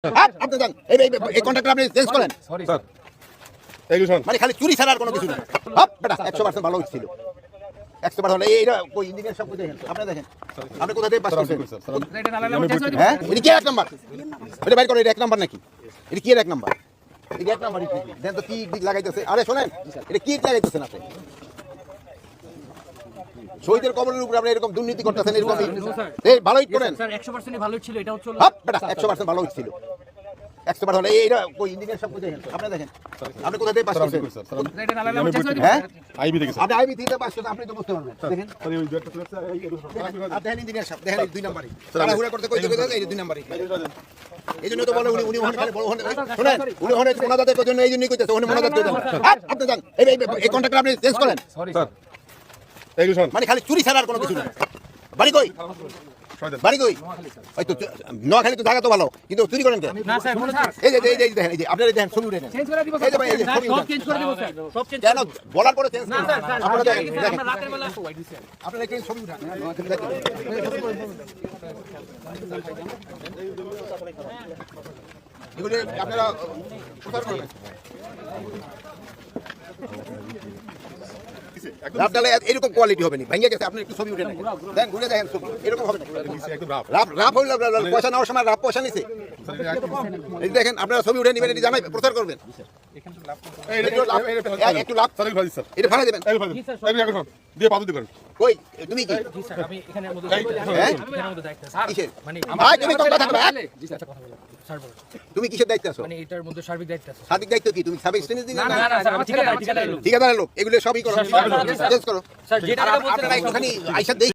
আপনি যান এই কন্ট্রাক্টর আপনি চেঞ্জ করেন সরি স্যার এগুলো মানে খালি চুরি ছাড়া আর কোনো কিছু না হপ বেটা 100% ভালো ছিল 100% হলো এইটা কই ইঞ্জিনিয়ার সব কোথায় আপনি দেখেন আপনি কোথা থেকে পাস করছেন হ্যাঁ এটা কি এক নাম্বার এটা বাইর করে এটা এক নাম্বার নাকি এটা কি এক নাম্বার এটা এক নাম্বার দেন তো কি দিক লাগাইতেছে আরে শুনেন এটা কি লাগাইতেছেন আপনি শহীদের কবরের উপর আপনি এরকম দুর্নীতি করতেছেন এরকম এই ভালো হিট করেন স্যার 100% ভালো ছিল এটা হচ্ছে হপ বেটা 100% ভালো ছিল 100% হলো এইটা কই ইঞ্জিনিয়ার সব কোথায় আপনি দেখেন আপনি কোথা থেকে পাস করছেন এটা নালালে আমার চেঞ্জ করে দিবেন হ্যাঁ আইবি দেখেন আপনি আইবি থেকে পাস করতে আপনি তো বুঝতে পারবেন দেখেন স্যার এই দুইটা ফ্লেক্স আপনি দেখেন ইঞ্জিনিয়ার সাহেব দেখেন দুই নাম্বারই তাড়াহুড়া করতে কইতে কইতে এই দুই নাম্বারই এইজন্য তো বলে উনি ওখানে খালি বড় ওখানে শুনেন উনি ওখানে মোনাজাতের জন্য এইজন্যই কইতেছে ওখানে মোনাজাত দিয়ে দেন আপনি যান এই কন্ট্রাক্টর আপনি চেঞ্জ করেন সরি স্যার এগুলো মানে খালি চুরি ছাড়া আর কোনো কিছু না বাড়ি কই বাড়ি কই ওই তো নোয়াখালী তো জায়গা তো ভালো কিন্তু চুরি করেন কেন না স্যার বলুন স্যার এই যে দেখেন এই যে আপনারা দেখেন ছবি উঠেন চেঞ্জ করে দিব এই যে ভাই, এই যে ছবি সব উঠান। চেঞ্জ করে দিব স্যার সব চেঞ্জ কেন বলার পরে চেঞ্জ না স্যার স্যার আপনারা দেখেন আমরা দেখেন রাতের বেলা আপনারা কি ছবি উঠান এগুলো আপনারা প্রচার করবেন রাফডালে এরকম কোয়ালিটি হবে না ভেঙে গেছে আপনি একটু ছবি উঠে নেন দেন ঘুরে দেখেন ছবি এরকম হবে না একদম রাফ রাফ হইল পয়সা নেওয়ার সময় রাফ পয়সা নিছে এই দেখেন আপনারা ছবি উঠে নেবেন এটি জানাই প্রচার করবেন একটু লাভ স্যার এগুলো স্যার এটা ভাড়া দেবেন এগুলো এগুলো দিয়ে পাবো দিবেন কই তুমি কি জি স্যার আমি এখানের মধ্যে হ্যাঁ? এখানের মধ্যে দায়িত্ব স্যার কিসের মানে ভাই তুমি কথা থাকবে জি স্যার কথা বলুন স্যার বলুন তুমি কিসের দায়িত্ব আছো মানে এটার মধ্যে সার্বিক দায়িত্ব আছে সাদিক দায়িত্ব কি তুমি সাবেক শ্রেণীর দিন না না না স্যার আমার ঠিকাদার লোক ঠিকাদারের লোক এগুলো সবই করো স্যার, চেঞ্জ করো স্যার যেটা আর বলছেন আপনারা একটুখানি আইসা